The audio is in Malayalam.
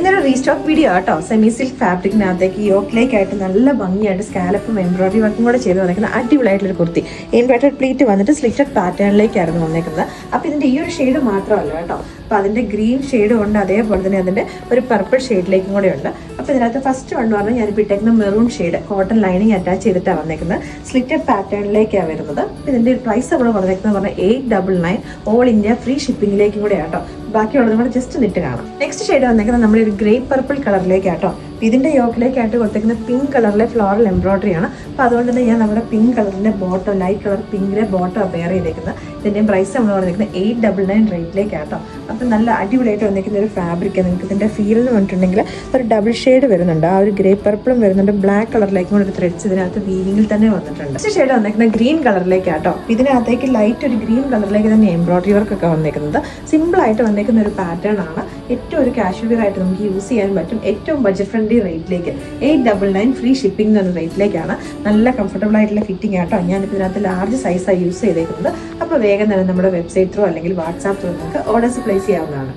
ഇന്നൊരു റീസ്റ്റോക്ക് വീഡിയോ ആട്ടോ. സെമി സിൽക്ക് ഫാബ്രിക്കിനകത്തേക്ക് യോക്കിലേക്കായിട്ട് നല്ല ഭംഗിയായിട്ട് സ്കാലപ്പും എംബ്രോയിഡറി വർക്കും കൂടെ ചെയ്ത് വന്നിരിക്കുന്ന അടിപൊളിയായിട്ടുള്ളൊരു കുർത്തി. ഇൻവേർട്ടഡ് പ്ലീറ്റ് വന്നിട്ട് സ്ലിറ്റഡ് പാറ്റേണിലേക്കായിരുന്നു വന്നിരിക്കുന്നത്. അപ്പോൾ ഇതിൻ്റെ ഈ ഒരു ഷെയ്ഡ് മാത്രമല്ല കേട്ടോ, അപ്പോൾ അതിൻ്റെ ഗ്രീൻ ഷെയ്ഡും ഉണ്ട്, അതേപോലെ തന്നെ അതിൻ്റെ ഒരു പർപ്പിൾ ഷെയ്ഡിലേക്കും കൂടെ ഉണ്ട്. അപ്പോൾ ഇതിനകത്ത് ഫസ്റ്റ് വൺ പറഞ്ഞാൽ ഞാനിപ്പോൾ ഇട്ടേക്കുന്ന maroon shade cotton lining attach ചെയ്തിട്ടാണ് വന്നിരിക്കുന്നത്. സ്ലിറ്റഡ് പാറ്റേണിലേക്കാണ് വരുന്നത്. അപ്പോൾ ഇതിൻ്റെ ഒരു പ്രൈസ് നമ്മൾ വന്നിരിക്കുന്നത് പറഞ്ഞാൽ 899 ഓൾ ഇന്ത്യ ഫ്രീ ഷിപ്പിങ്ങിലേക്കും കൂടെ ആട്ടോ. ബാക്കിയുള്ളത് കൂടെ ജസ്റ്റ് നിട്ട് കാണാം. നെക്സ്റ്റ് ഷെയ്ഡ് വന്നിരിക്കുന്നത് നമ്മുടെ ഒരു ഗ്രേ പർപ്പിൾ കളറിലേക്കാട്ടോ. ഇതിൻ്റെ യോക്കിലേക്കായിട്ട് കൊടുത്തേക്കുന്ന പിങ്ക് കളറിലെ ഫ്ലോറൽ എംബ്രോയിഡറി ആണ്. അപ്പോൾ അതുകൊണ്ട് തന്നെ ഞാൻ നമ്മുടെ പിങ്ക് കളറിൻ്റെ ബോട്ടം, ലൈറ്റ് കളർ പിങ്കിലെ ബോട്ടം വെയർ ചെയ്തേക്കുന്നത്. ഇതിൻ്റെയും പ്രൈസ് നമ്മൾ പറഞ്ഞിരിക്കുന്നത് 899 റേറ്റിലേക്കാട്ടോ. അപ്പോൾ നല്ല അടിപൊളിയായിട്ട് വന്നിരിക്കുന്ന ഒരു ഫാബ്രിക്. നിങ്ങൾക്ക് ഇതിൻ്റെ ഫീൽ എന്ന് പറഞ്ഞിട്ടുണ്ടെങ്കിൽ ഒരു ഡബിൾ ഷെയ്ഡ് വരുന്നുണ്ട്. ആ ഒരു ഗ്രേ പർപ്പിളും വരുന്നുണ്ട്, ബ്ലാക്ക് കളറിലേക്കും കൂടെ ഒരു ത്രെഡ്സ് ഇതിനകത്ത് വീവിങ്ങിൽ തന്നെ വന്നിട്ടുണ്ട്. നെക്സ്റ്റ് ഷെയ്ഡ് വന്നിരിക്കുന്ന ഗ്രീൻ കളറിലേക്കാട്ടോ. ഇതിനകത്തേക്ക് ലൈറ്റ് ഒരു ഗ്രീൻ കളറിലേക്ക് തന്നെ എംബ്രോയിഡറി വർക്ക് ഒക്കെ വന്നിരിക്കുന്നത്. സിമ്പിളായിട്ട് വന്നിരിക്കുന്ന ഒരു പാറ്റേൺ ആണ്. ഏറ്റവും ഒരു കാഷ്വൽ വെയർ ആയിട്ട് നമുക്ക് യൂസ് ചെയ്യാൻ പറ്റും. ഏറ്റവും ബഡ്ജറ്റ് ഫ്രണ്ട്ലി റേറ്റിലേക്ക് 899 ഫ്രീ ഷിപ്പിംഗ് എന്ന റേറ്റിലേക്കാണ്. നല്ല കംഫർട്ടബിൾ ആയിട്ടുള്ള ഫിറ്റിംഗ് ആട്ടോ. ഞാനിപ്പോൾ ഇതിനകത്ത് ലാർജ് സൈസാണ് യൂസ് ചെയ്തേക്കുന്നത്. അപ്പോൾ വേഗം തന്നെ നമ്മുടെ വെബ്സൈറ്റ് ത്രൂ അല്ലെങ്കിൽ വാട്സാപ്പ് ത്രൂ നമുക്ക് ഓർഡേഴ്സ് പ്ലേസ് ചെയ്യാവുന്നതാണ്.